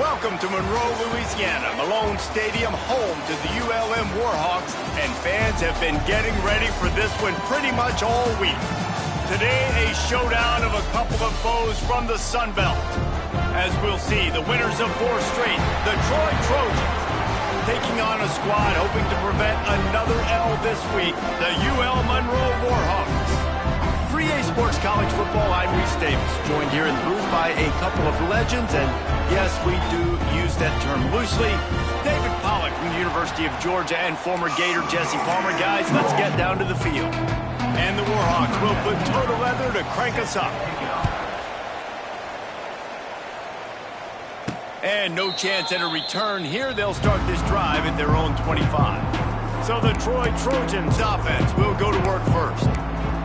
Welcome to Monroe, Louisiana, Malone Stadium, home to the ULM Warhawks, and fans have been getting ready for this one pretty much all week. Today, a showdown of a couple of foes from the Sun Belt. As we'll see, the winners of 4 straight, the Troy Trojans, taking on a squad hoping to prevent another L this week, the UL Monroe Warhawks. 3A Sports College Football, I'm Reese Davis, joined here in the booth by a couple of legends, and yes, we do use that term loosely. David Pollack from the University of Georgia and former Gator Jesse Palmer. Guys, let's get down to the field. And the Warhawks will put total leather to crank us up. And no chance at a return here. They'll start this drive at their own 25. So the Troy Trojans offense will go to work first.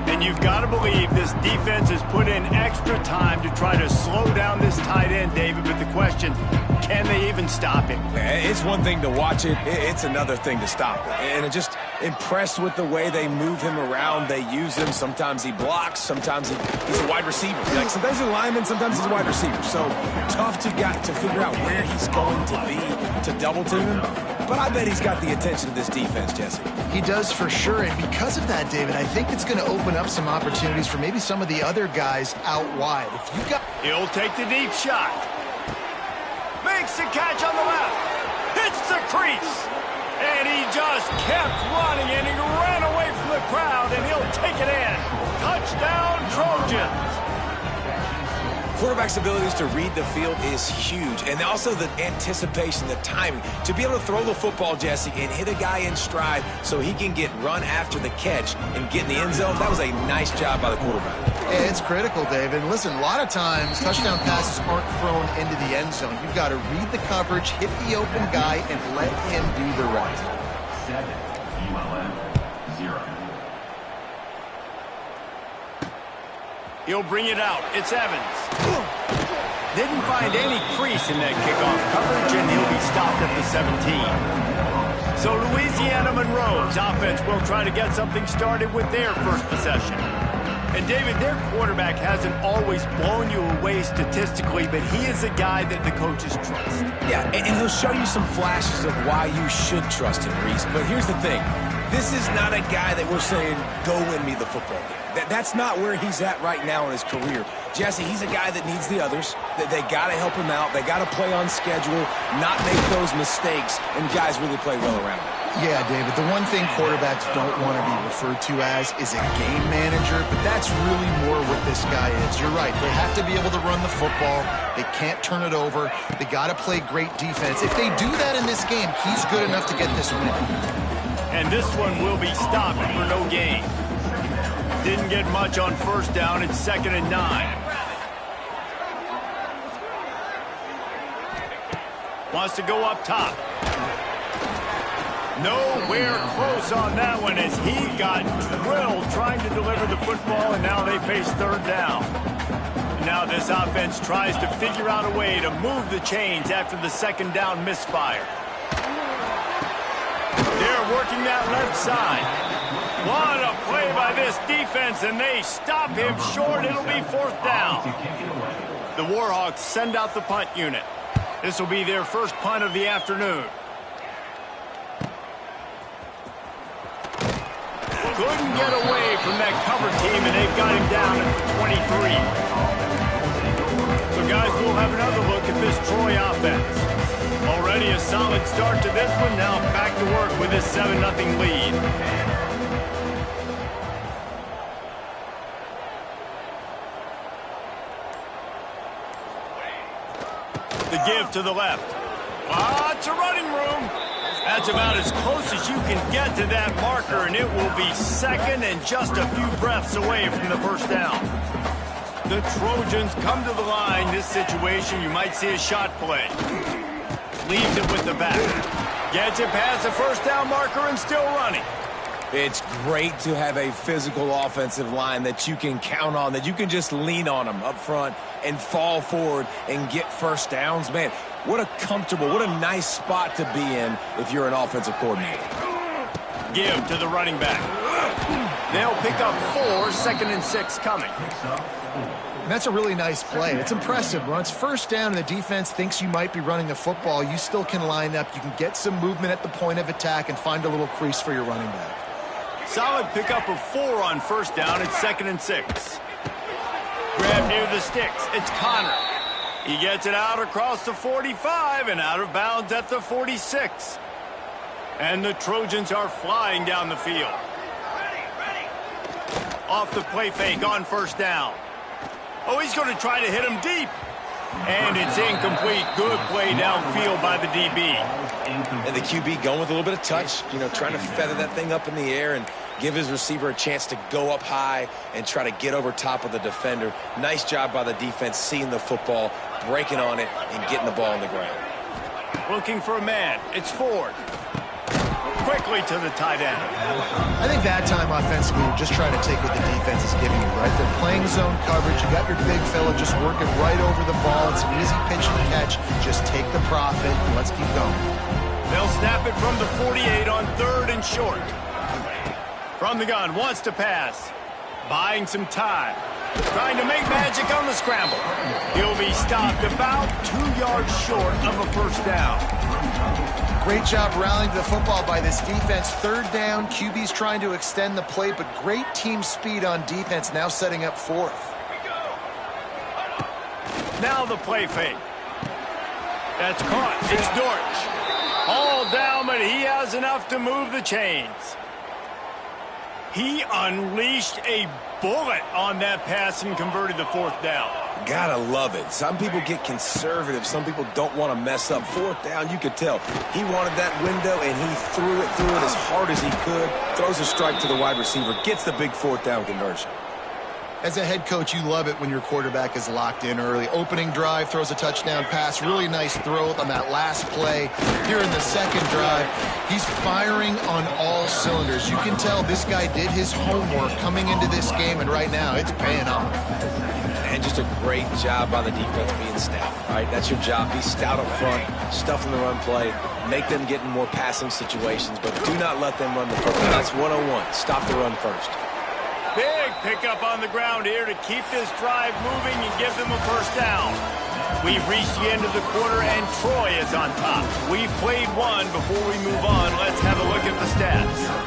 And you've got to believe this defense has put in extra time to try to slow down this tight end, David. But the question, can they even stop him? It's one thing to watch it. It's another thing to stop it. And I'm just impressed with the way they move him around. They use him. Sometimes he blocks. Sometimes he's a wide receiver. Like sometimes he's a lineman. Sometimes he's a wide receiver. So tough to figure out where he's going to be to double team him. But I bet he's got the attention of this defense, Jesse. He does for sure, and because of that, David, I think it's going to open up some opportunities for maybe some of the other guys out wide. If you got, he'll take the deep shot. Makes the catch on the left. Hits the crease. And he just kept running, and he ran away from the crowd, and he'll take it in. Touchdown, Trojans. Quarterback's abilities to read the field is huge, and also the anticipation, the timing. To be able to throw the football, Jesse, and hit a guy in stride so he can get run after the catch and get in the end zone, that was a nice job by the quarterback. Yeah, it's critical, David. Listen, a lot of times touchdown passes aren't thrown into the end zone. You've got to read the coverage, hit the open guy, and let him do the rest. 7, ULM, 0. He'll bring it out. It's Evans. Didn't find any crease in that kickoff coverage, and he'll be stopped at the 17. So Louisiana Monroe's offense will try to get something started with their first possession. And David, their quarterback hasn't always blown you away statistically, but he is a guy that the coaches trust. Yeah, and he'll show you some flashes of why you should trust him, Reese. But here's the thing. This is not a guy that we're saying, go win me the football game. That's not where he's at right now in his career. Jesse, he's a guy that needs the others. They got to help him out. They got to play on schedule, not make those mistakes, and guys really play well around him. Yeah, David, the one thing quarterbacks don't want to be referred to as is a game manager, but that's really more what this guy is. You're right. They have to be able to run the football. They can't turn it over. They got to play great defense. If they do that in this game, he's good enough to get this win. And this one will be stopped for no gain. Didn't get much on first down. It's 2nd and 9. Wants to go up top. Nowhere close on that one as he got drilled trying to deliver the football, and now they face 3rd down. Now this offense tries to figure out a way to move the chains after the 2nd down misfire. They're working that left side. What a play by this defense, and they stop him short. It'll be 4th down. The Warhawks send out the punt unit. This will be their first punt of the afternoon. Couldn't get away from that cover team, and they've got him down at the 23. So, guys, we'll have another look at this Troy offense. Already a solid start to this one. Now back to work with this 7-0 lead. The give to the left. Lots of running room. That's about as close as you can get to that marker, and it will be 2nd and just a few breaths away from the first down. The Trojans come to the line. This situation, you might see a shot play. Leaves it with the back. Gets it past the first down marker and still running. It's great to have a physical offensive line that you can count on, that you can just lean on them up front and fall forward and get first downs. Man, what a comfortable, what a nice spot to be in if you're an offensive coordinator. Give to the running back. They'll pick up 4, 2nd and 6 coming. And that's a really nice play. It's impressive. When it's first down and the defense thinks you might be running the football, you still can line up. You can get some movement at the point of attack and find a little crease for your running back. Solid pickup of 4 on first down. It's 2nd and 6. Grab near the sticks. It's Connor. He gets it out across the 45 and out of bounds at the 46. And the Trojans are flying down the field. Off the play fake on first down. Oh, he's going to try to hit him deep. And it's incomplete. Good play downfield by the DB. And the QB going with a little bit of touch, trying to feather that thing up in the air and give his receiver a chance to go up high and try to get over top of the defender. Nice job by the defense seeing the football, breaking on it, and getting the ball on the ground. Looking for a man. It's Ford. Quickly to the tight end. I think that time offensively, you're just trying to take what the defense is giving you, right? They're playing zone coverage. You got your big fella just working right over the ball. It's an easy pitch and catch. Just take the profit and let's keep going. They'll snap it from the 48 on 3rd and short. From the gun, wants to pass. Buying some time. Trying to make magic on the scramble. He'll be stopped about 2 yards short of a first down. Great job rallying to the football by this defense. 3rd down, QB's trying to extend the play, but great team speed on defense, now setting up 4th. Now the play fake. That's caught. It's Dortch. All down, but he has enough to move the chains. He unleashed a bullet on that pass and converted the 4th down. Gotta love it. Some people get conservative. Some people don't want to mess up. 4th down, you could tell. He wanted that window, and he threw it as hard as he could. Throws a strike to the wide receiver. Gets the big 4th down conversion. As a head coach, you love it when your quarterback is locked in early. Opening drive, throws a touchdown pass. Really nice throw on that last play. Here in the 2nd drive, he's firing on all cylinders. You can tell this guy did his homework coming into this game, and right now it's paying off. And just a great job by the defense being stout, right? That's your job. Be stout up front, stuff in the run play, make them get in more passing situations, but do not let them run the football. That's 101. Stop the run first. Big pickup on the ground here to keep this drive moving and give them a first down. We've reached the end of the quarter, and Troy is on top. We've played one. Before we move on, let's have a look at the stats.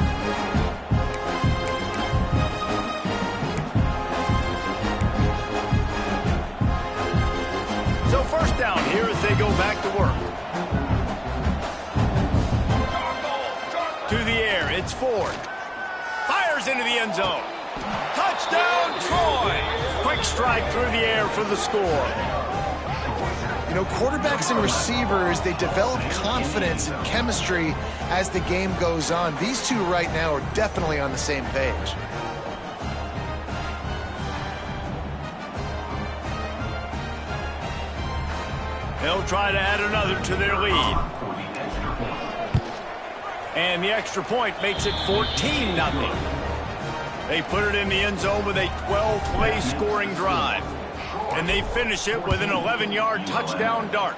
So first down here as they go back to work. To the air, it's Ford. Fires into the end zone. Touchdown, Troy! Quick strike through the air for the score. Quarterbacks and receivers, they develop confidence and chemistry as the game goes on. These two right now are definitely on the same page. They'll try to add another to their lead. And the extra point makes it 14-0. They put it in the end zone with a 12-play scoring drive. And they finish it with an 11-yard touchdown dart.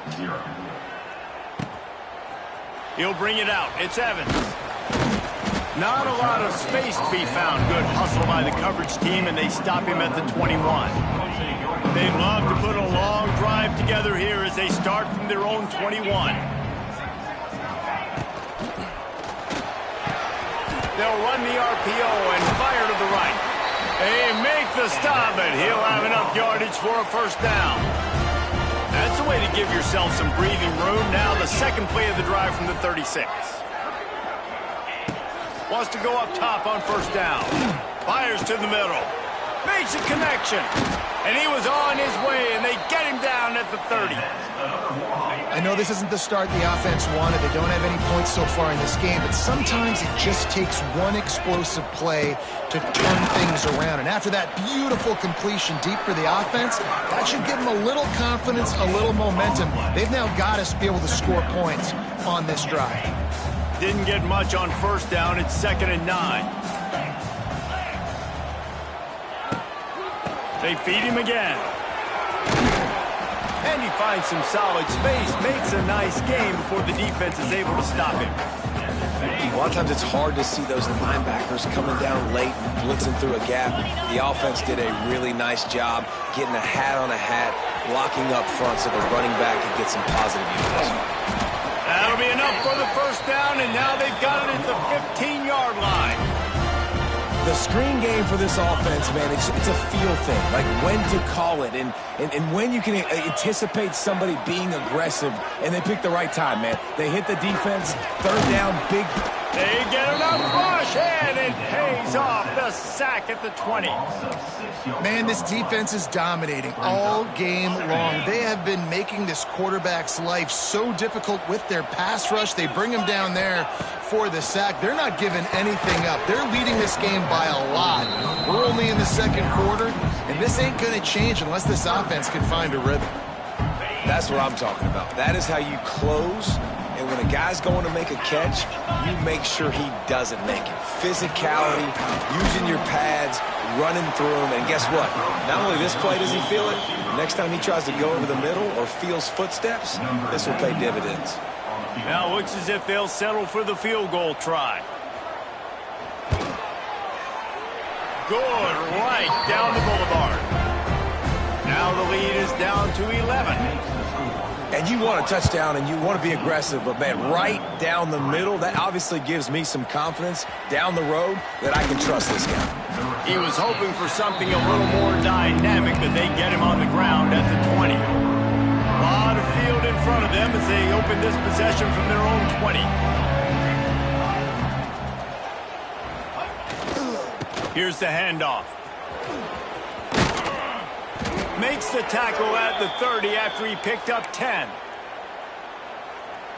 He'll bring it out. It's Evans. Not a lot of space to be found. Good hustle by the coverage team, and they stop him at the 21. They'd love to put a long drive together here as they start from their own 21. They'll run the RPO and fire to the right. They make the stop, but he'll have enough yardage for a first down. That's a way to give yourself some breathing room. Now the second play of the drive from the 36. Wants to go up top on first down. Fires to the middle. Makes a connection. And he was on his way, and they get him down at the 30. I know this isn't the start the offense wanted. They don't have any points so far in this game, but sometimes it just takes one explosive play to turn things around. And after that beautiful completion deep for the offense, that should give them a little confidence, a little momentum. They've now got to be able to score points on this drive. Didn't get much on first down. It's 2nd and 9. They feed him again. And he finds some solid space, makes a nice game before the defense is able to stop him. A lot of times it's hard to see those linebackers coming down late, blitzing through a gap. The offense did a really nice job getting a hat on a hat, blocking up front so the running back can get some positive units. That'll be enough for the first down, and now they've got it at the 15-yard line. The screen game for this offense, man, it's a feel thing, like when to call it and when you can anticipate somebody being aggressive, and they pick the right time, man. They hit the defense, third down, big. They get enough rush, and it pays off the sack at the 20. Man, this defense is dominating all game long. They have been making this quarterback's life so difficult with their pass rush. They bring him down there for the sack. They're not giving anything up. They're leading this game by a lot. We're only in the second quarter, and this ain't going to change unless this offense can find a rhythm. That's what I'm talking about. That is how you close. And when a guy's going to make a catch, you make sure he doesn't make it. Physicality, using your pads, running through him. And guess what? Not only this play does he feel it, next time he tries to go over the middle or feels footsteps, this will pay dividends. Now it looks as if they'll settle for the field goal try. Good, right down the boulevard. Now the lead is down to 11. And you want a touchdown and you want to be aggressive, but, man, right down the middle, that obviously gives me some confidence down the road that I can trust this guy. He was hoping for something a little more dynamic, but they get him on the ground at the 20. A lot of field in front of them as they open this possession from their own 20. Here's the handoff. Makes the tackle at the 30 after he picked up 10.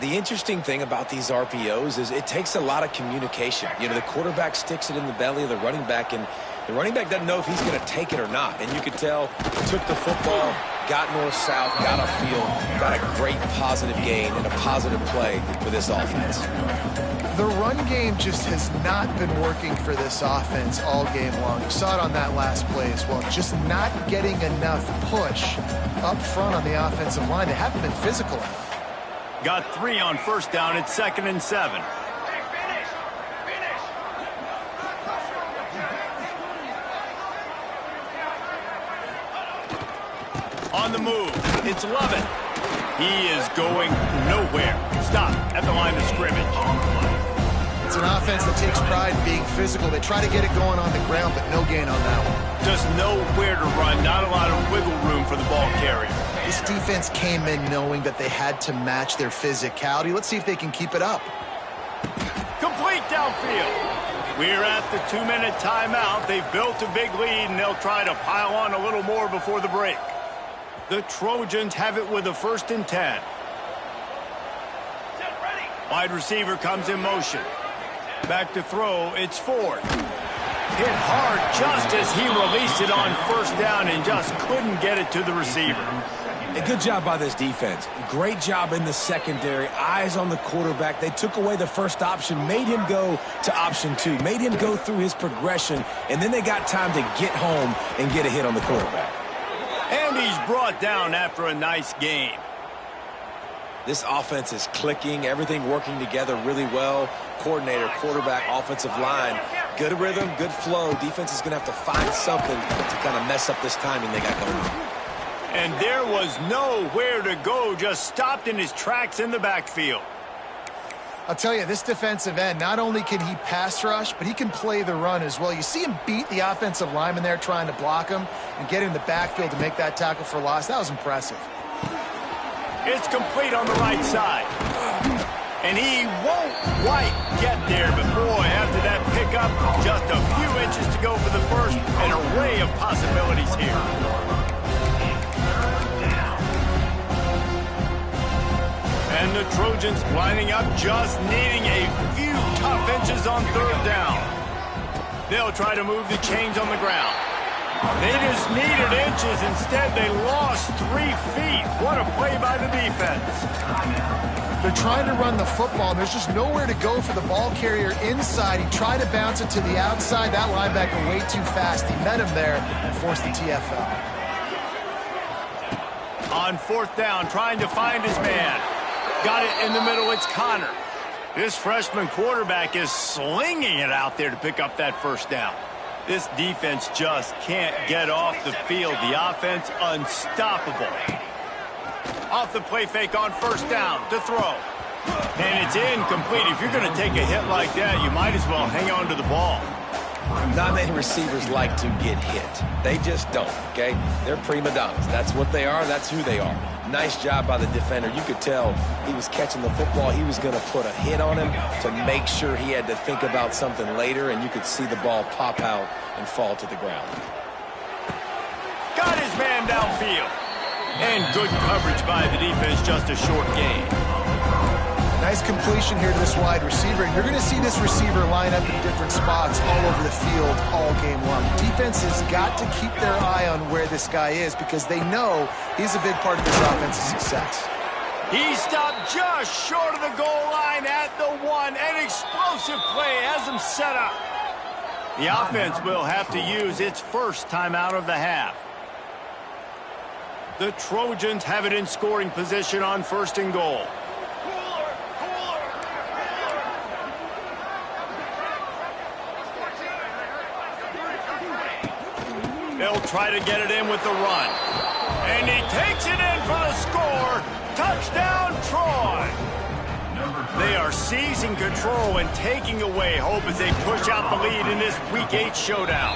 The interesting thing about these RPOs is it takes a lot of communication. You know, the quarterback sticks it in the belly of the running back, and the running back doesn't know if he's going to take it or not. And you could tell, took the football, got north-south, got a feel, got a great positive gain and a positive play for this offense. The run game just has not been working for this offense all game long. You saw it on that last play as well. Just not getting enough push up front on the offensive line. They haven't been physical enough. Got 3 on first down. It's 2nd and 7. On the move. It's Lovett. He is going nowhere. Stop at the line of scrimmage. It's an offense that takes pride in being physical. They try to get it going on the ground, but no gain on that one. Just nowhere to run. Not a lot of wiggle room for the ball carrier. This defense came in knowing that they had to match their physicality. Let's see if they can keep it up. Complete downfield. We're at the 2-minute timeout. They've built a big lead, and they'll try to pile on a little more before the break. The Trojans have it with a 1st and 10. Wide receiver comes in motion. Back to throw, it's Ford. Hit hard just as he released it on first down and just couldn't get it to the receiver. A good job by this defense. Great job in the secondary. Eyes on the quarterback. They took away the first option, made him go to option 2, made him go through his progression, and then they got time to get home and get a hit on the quarterback. And he's brought down after a nice gain. This offense is clicking, everything working together really well. Coordinator, quarterback, offensive line. Good rhythm, good flow. Defense is going to have to find something to kind of mess up this timing they got going on. And there was nowhere to go, just stopped in his tracks in the backfield. I'll tell you, this defensive end, not only can he pass rush, but he can play the run as well. You see him beat the offensive lineman there trying to block him and get in the backfield to make that tackle for loss. That was impressive. It's complete on the right side. And he won't quite get there, but boy, after that pickup, just a few inches to go for the first. An array of possibilities here. And the Trojans lining up, just needing a few tough inches on third down. They'll try to move the chains on the ground. They just needed inches. Instead, they lost 3 feet. What a play by the defense. They're trying to run the football, and there's just nowhere to go for the ball carrier inside. He tried to bounce it to the outside. That linebacker way too fast. He met him there and forced the TFL. On fourth down, trying to find his man. Got it in the middle. It's Connor. This freshman quarterback is slinging it out there to pick up that first down. This defense just can't get off the field. The offense unstoppable. Off the play fake on first down to throw. And it's incomplete. If you're going to take a hit like that, you might as well hang on to the ball. Not many receivers like to get hit. They just don't, okay? They're prima donnas. That's what they are. That's who they are. Nice job by the defender. You could tell he was catching the football. He was going to put a hit on him to make sure he had to think about something later, and you could see the ball pop out and fall to the ground. Got his man downfield. And good coverage by the defense, just a short gain. Nice completion here to this wide receiver. And you're going to see this receiver line up in different spots all over the field all game long. Defense has got to keep their eye on where this guy is because they know he's a big part of this offense's success. He stopped just short of the goal line at the 1. An explosive play has him set up. The offense will have to use its first timeout of the half. The Trojans have it in scoring position on 1st and goal. They'll try to get it in with the run. And he takes it in for the score. Touchdown, Troy. They are seizing control and taking away hope as they push out the lead in this Week 8 showdown.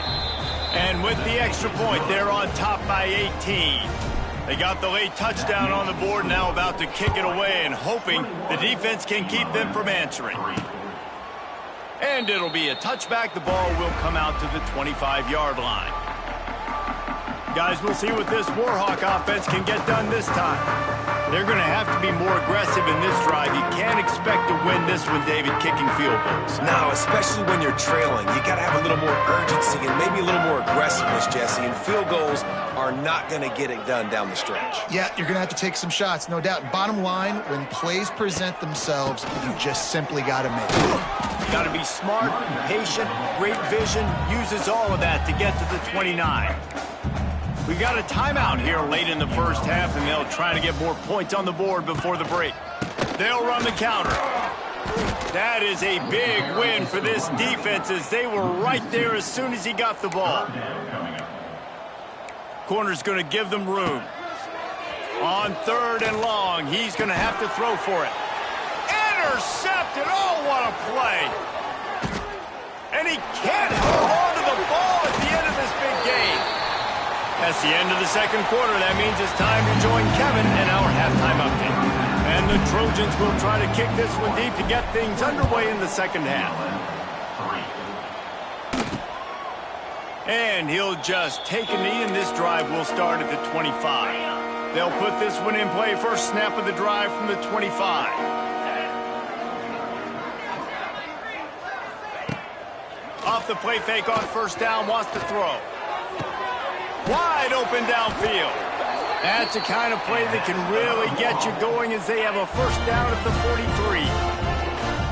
And with the extra point, they're on top by 18. They got the late touchdown on the board, now about to kick it away and hoping the defense can keep them from answering. And it'll be a touchback. The ball will come out to the 25-yard line. Guys, we'll see what this Warhawk offense can get done this time. They're going to have to be more aggressive in this drive. You can't expect to win this one, David, kicking field goals. No, especially when you're trailing. You got to have a little more urgency and maybe a little more aggressiveness, Jesse. And field goals are not going to get it done down the stretch. Yeah, you're going to have to take some shots, no doubt. Bottom line, when plays present themselves, you just simply got to make it. You got to be smart, patient, great vision, uses all of that to get to the 29. We got a timeout here late in the first half, and they'll try to get more points on the board before the break. They'll run the counter. That is a big win for this defense as they were right there as soon as he got the ball. Corner's going to give them room. On 3rd and long, he's going to have to throw for it. Intercepted! Oh, what a play! And he can't hold on to the ball at the end of this big game. That's the end of the second quarter. That means it's time to join Kevin in our halftime update. And the Trojans will try to kick this one deep to get things underway in the second half. And he'll just take a knee, and this drive will start at the 25. They'll put this one in play. First snap of the drive from the 25. Off the play fake on first down, wants to throw. Wide open downfield. That's the kind of play that can really get you going as they have a first down at the 43.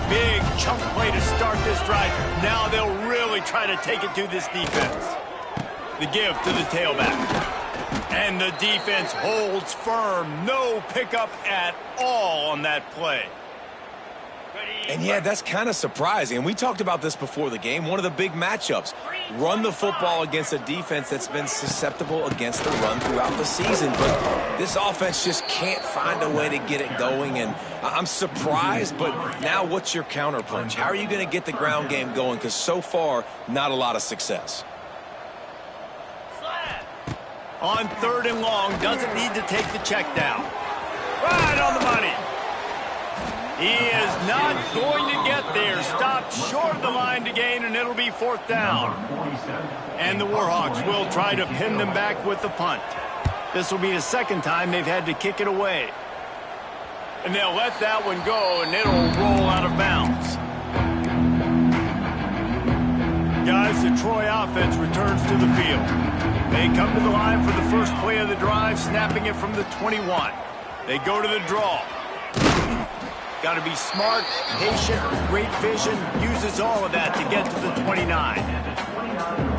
Big chunk play to start this drive. Now they'll really try to take it to this defense. The give to the tailback. And the defense holds firm. No pickup at all on that play. And yeah, that's kind of surprising. And we talked about this before the game. One of the big matchups. Run the football against a defense that's been susceptible against the run throughout the season. But this offense just can't find a way to get it going. And I'm surprised, but now what's your counterpunch? How are you going to get the ground game going? Because so far, not a lot of success. On 3rd and long, doesn't need to take the check down. Right on the money. He is not going to get there. Stopped short of the line to gain, and it'll be 4th down. And the Warhawks will try to pin them back with the punt. This will be the second time they've had to kick it away. And they'll let that one go, and it'll roll out of bounds. Guys, the Troy offense returns to the field. They come to the line for the first play of the drive, snapping it from the 21. They go to the draw. Got to be smart, patient, great vision, uses all of that to get to the 29.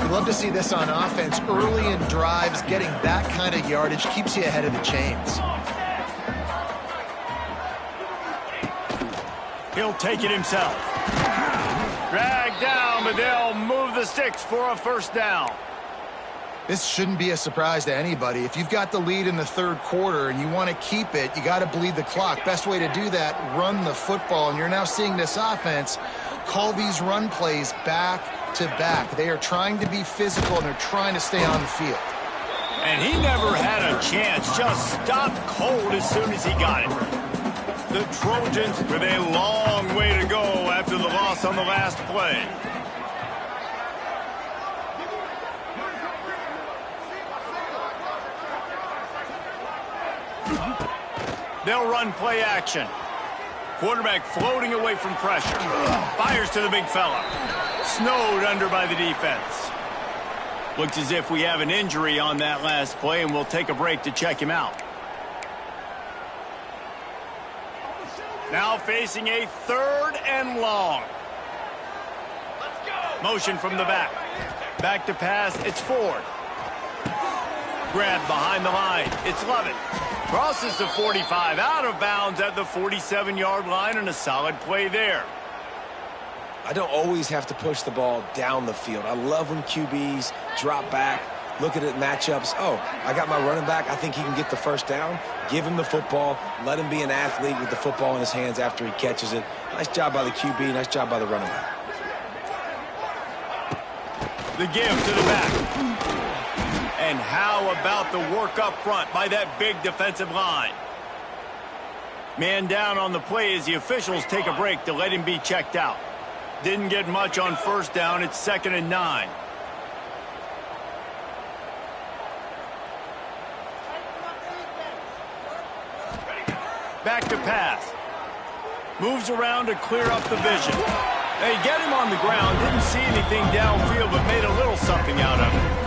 We love to see this on offense. Early in drives, getting that kind of yardage keeps you ahead of the chains. He'll take it himself. Dragged down, but they'll move the sticks for a first down. This shouldn't be a surprise to anybody. If you've got the lead in the third quarter and you want to keep it, you got to bleed the clock. Best way to do that, run the football. And you're now seeing this offense call these run plays back to back. They are trying to be physical, and they're trying to stay on the field. And he never had a chance, just stopped cold as soon as he got it. The Trojans with a long way to go after the loss on the last play. They'll run play action. Quarterback floating away from pressure. Fires to the big fella. Snowed under by the defense. Looks as if we have an injury on that last play, and we'll take a break to check him out. Now facing a 3rd and long. Motion from the back. Back to pass, it's Ford. Grab behind the line, it's Lovett. Crosses the 45, out of bounds at the 47-yard line, and a solid play there. I don't always have to push the ball down the field. I love when QBs drop back, look at it matchups. Oh, I got my running back. I think he can get the first down. Give him the football. Let him be an athlete with the football in his hands after he catches it. Nice job by the QB. Nice job by the running back. The give to the back. And how about the work up front by that big defensive line? Man down on the play as the officials take a break to let him be checked out. Didn't get much on first down. It's 2nd and 9. Back to pass. Moves around to clear up the vision. They get him on the ground. Didn't see anything downfield, but made a little something out of it.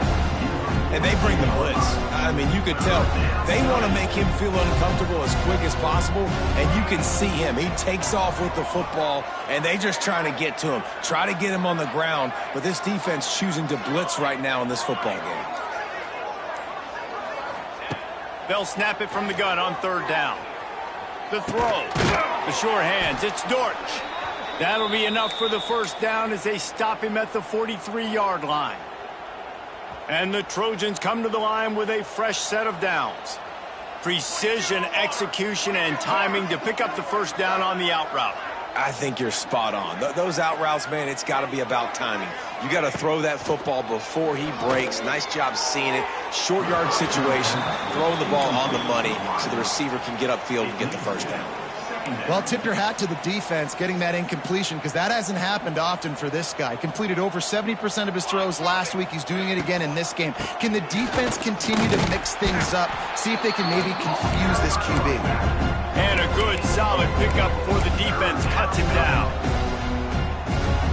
And they bring the blitz. I mean, you could tell they want to make him feel uncomfortable as quick as possible, and you can see him. He takes off with the football, and they just trying to get to him, try to get him on the ground, but this defense choosing to blitz right now in this football game. They'll snap it from the gun on 3rd down. The throw. The sure hands. It's Dortch. That'll be enough for the first down as they stop him at the 43-yard line. And the Trojans come to the line with a fresh set of downs. Precision, execution, and timing to pick up the first down on the out route. I think you're spot on. Those out routes, man, it's got to be about timing. You got to throw that football before he breaks. Nice job seeing it. Short yard situation, throwing the ball on the money so the receiver can get upfield and get the first down. Well, tip your hat to the defense getting that incompletion, because that hasn't happened often for this guy. Completed over 70% of his throws last week. He's doing it again in this game. Can the defense continue to mix things up? See if they can maybe confuse this QB. And a good, solid pickup before the defense cuts him down.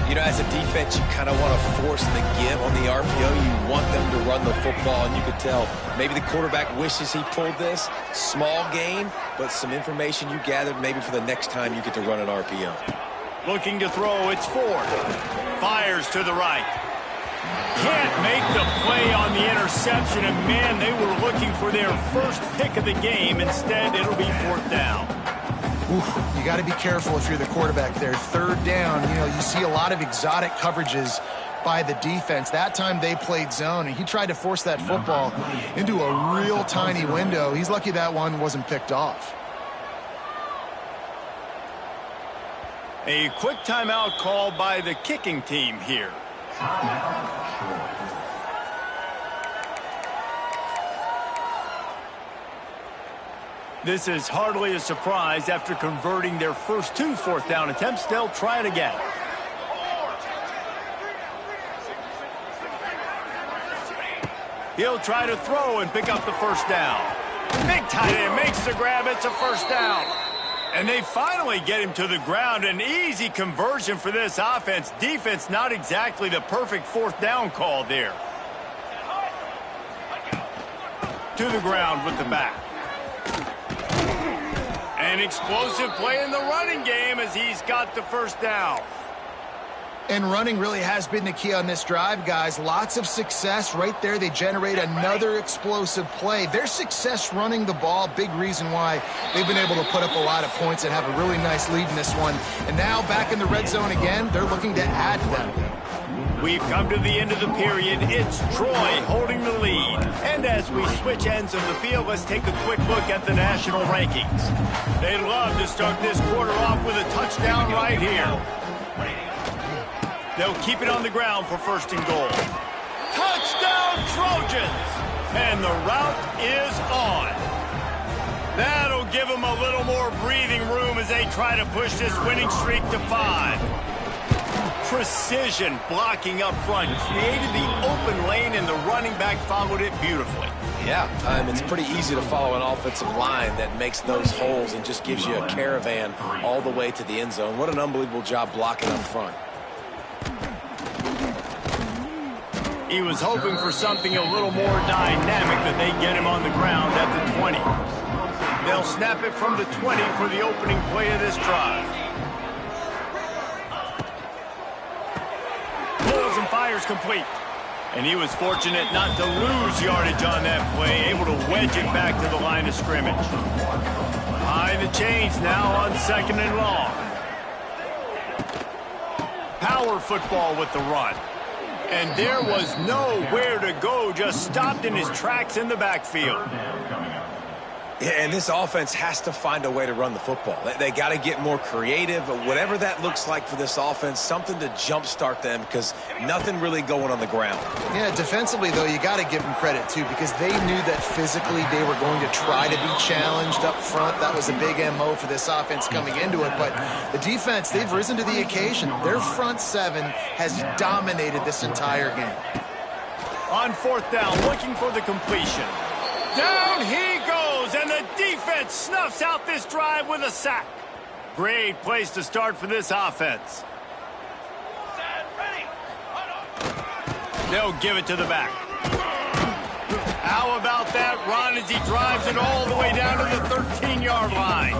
You know, as a defense, you kind of want to force the give on the RPO. You want them to run the football, and you could tell maybe the quarterback wishes he pulled this. Small gain, but some information you gathered maybe for the next time you get to run an RPO. Looking to throw, it's Ford. Fires to the right. Can't make the play on the interception, and man, they were looking for their first pick of the game. Instead, it'll be 4th down. Oof, you got to be careful if you're the quarterback there. 3rd down, you know, you see a lot of exotic coverages by the defense. That time they played zone, and he tried to force that football into a real tiny window. He's lucky that one wasn't picked off. A quick timeout called by the kicking team here. This is hardly a surprise. After converting their first 2 4th down attempts, they'll try it again. He'll try to throw and pick up the first down. Big tight end makes the grab. It's a first down. And they finally get him to the ground. An easy conversion for this offense. Defense not exactly the perfect 4th down call there. To the ground with the back. An explosive play in the running game as he's got the first down. And running really has been the key on this drive, guys. Lots of success right there. They generate another explosive play. Their success running the ball, big reason why they've been able to put up a lot of points and have a really nice lead in this one. And now back in the red zone again, they're looking to add to that lead. We've come to the end of the period. It's Troy holding the lead. And as we switch ends of the field, let's take a quick look at the national rankings. They'd love to start this quarter off with a touchdown right here. They'll keep it on the ground for 1st and goal. Touchdown, Trojans! And the route is on. That'll give them a little more breathing room as they try to push this winning streak to 5. Precision blocking up front created the open lane, and the running back followed it beautifully. Yeah, it's pretty easy to follow an offensive line that makes those holes and just gives you a caravan all the way to the end zone. What an unbelievable job blocking up front. He was hoping for something a little more dynamic, that they get him on the ground at the 20. They'll snap it from the 20 for the opening play of this drive. Pulls and fires complete. And he was fortunate not to lose yardage on that play, able to wedge it back to the line of scrimmage. Behind the chains now on 2nd and long. Power football with the run. And there was nowhere to go, just stopped in his tracks in the backfield. Yeah, and this offense has to find a way to run the football. They got to get more creative, whatever that looks like for this offense, something to jumpstart them, because nothing really going on the ground. Yeah, defensively, though, you got to give them credit, too, because they knew that physically they were going to try to be challenged up front. That was a big MO for this offense coming into it. But the defense, they've risen to the occasion. Their front 7 has dominated this entire game. On 4th down, looking for the completion. Down he goes, and the defense snuffs out this drive with a sack. Great place to start for this offense. They'll give it to the back. How about that run as he drives it all the way down to the 13-yard line?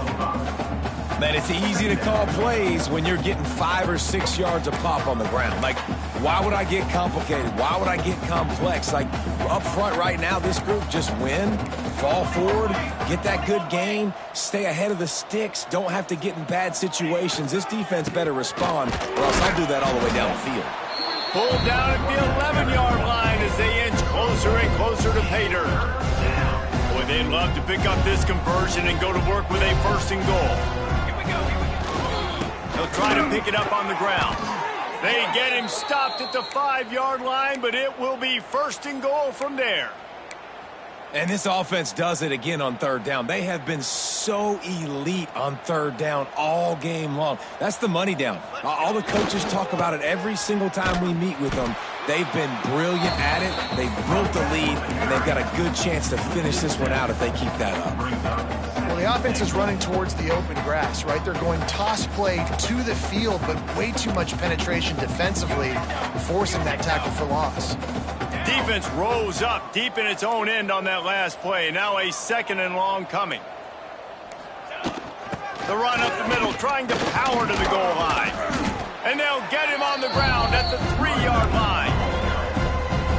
Man, it's easy to call plays when you're getting 5 or 6 yards a pop on the ground. Like, why would I get complicated? Why would I get complex? Like, up front right now, this group just win, fall forward, get that good gain, stay ahead of the sticks, don't have to get in bad situations. This defense better respond, or else I'll do that all the way down the field. Pulled down at the 11-yard line as they inch closer and closer to pay dirt. Boy, they'd love to pick up this conversion and go to work with a 1st and goal. He'll try to pick it up on the ground. They get him stopped at the 5-yard line, but it will be 1st and goal from there. And this offense does it again on 3rd down. They have been so elite on 3rd down all game long. That's the money down. All the coaches talk about it every single time we meet with them. They've been brilliant at it. They've built the lead, and they've got a good chance to finish this one out if they keep that up. Well, the offense is running towards the open grass, right? They're going toss play to the field, but way too much penetration defensively, forcing that tackle for loss. Defense rose up deep in its own end on that last play. Now a 2nd and long coming. The run up the middle, trying to power to the goal line. And they'll get him on the ground at the 3-yard line.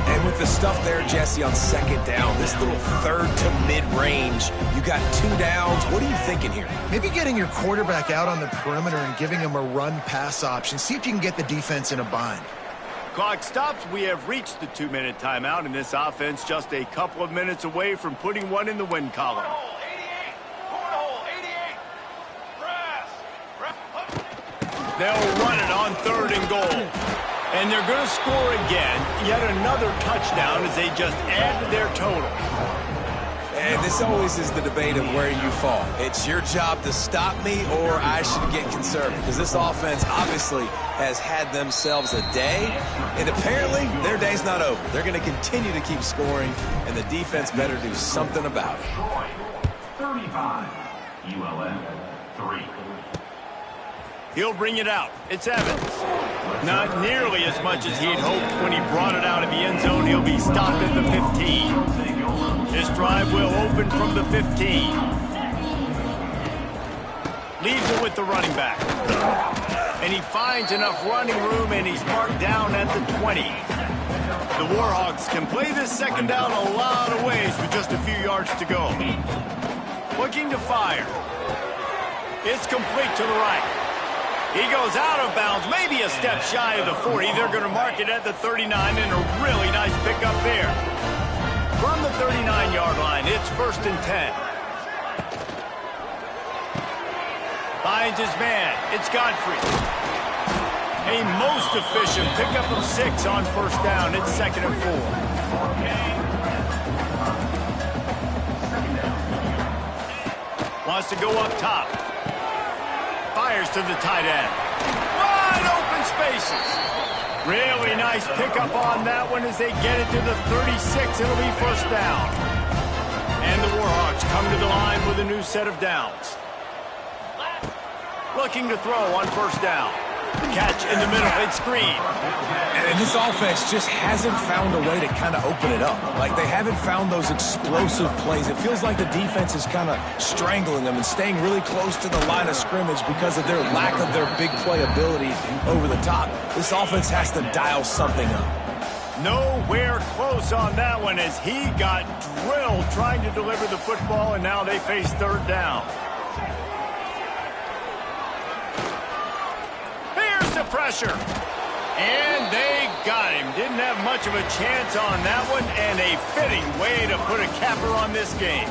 And with the stuff there, Jesse, on 2nd down, this little 3rd to mid-range, you got 2 downs. What are you thinking here? Maybe getting your quarterback out on the perimeter and giving him a run-pass option. See if you can get the defense in a bind. Clock stops. We have reached the 2-minute timeout, and this offense just a couple of minutes away from putting one in the win column. They'll run it on 3rd and goal. And they're going to score again. Yet another touchdown as they just add to their total. And this always is the debate of where you fall. It's your job to stop me, or I should get conservative, because this offense obviously has had themselves a day, and apparently their day's not over. They're going to continue to keep scoring, and the defense better do something about it. 35, ULM 3. He'll bring it out. It's Evans. Not nearly as much as he'd hoped when he brought it out of the end zone. He'll be stopped at the 15. This drive will open from the 15. Leaves it with the running back. And he finds enough running room, and he's marked down at the 20. The Warhawks can play this second down a lot of ways with just a few yards to go. Looking to fire. It's complete to the right. He goes out of bounds, maybe a step shy of the 40. They're going to mark it at the 39, and a really nice pickup there. From the 39-yard line, it's 1st and 10. Finds his man. It's Godfrey. A most efficient pickup of 6 on 1st down. It's 2nd and 4. Wants to go up top. Fires to the tight end. Wide open spaces. Really nice pickup on that one as they get it to the 36. It'll be 1st down. And the Warhawks come to the line with a new set of downs. Looking to throw on 1st down. Catch in the middle, it's screen. And this offense just hasn't found a way to kind of open it up. Like, they haven't found those explosive plays. It feels like the defense is kind of strangling them and staying really close to the line of scrimmage because of their lack of their big play ability over the top. This offense has to dial something up. Nowhere close on that one as he got drilled trying to deliver the football, and now they face 3rd down. Pressure. And they got him. Didn't have much of a chance on that one, and a fitting way to put a capper on this game.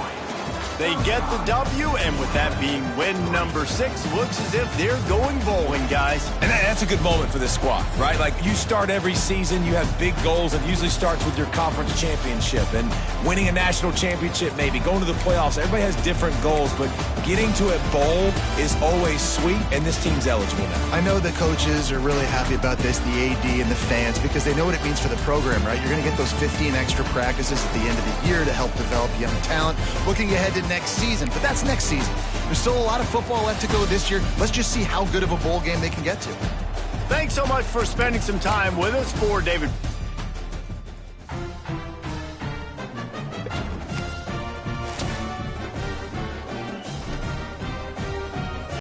They get the W, and with that being win number 6, looks as if they're going bowling, guys. And that's a good moment for this squad, right? Like, you start every season, you have big goals. It usually starts with your conference championship and winning a national championship, maybe going to the playoffs. Everybody has different goals, but getting to a bowl is always sweet, and this team's eligible now. I know the coaches are really happy about this, the AD and the fans, because they know what it means for the program, right? You're going to get those 15 extra practices at the end of the year to help develop young talent. Looking ahead to next season, but that's next season. There's still a lot of football left to go this year. Let's just see how good of a bowl game they can get to. Thanks so much for spending some time with us. For David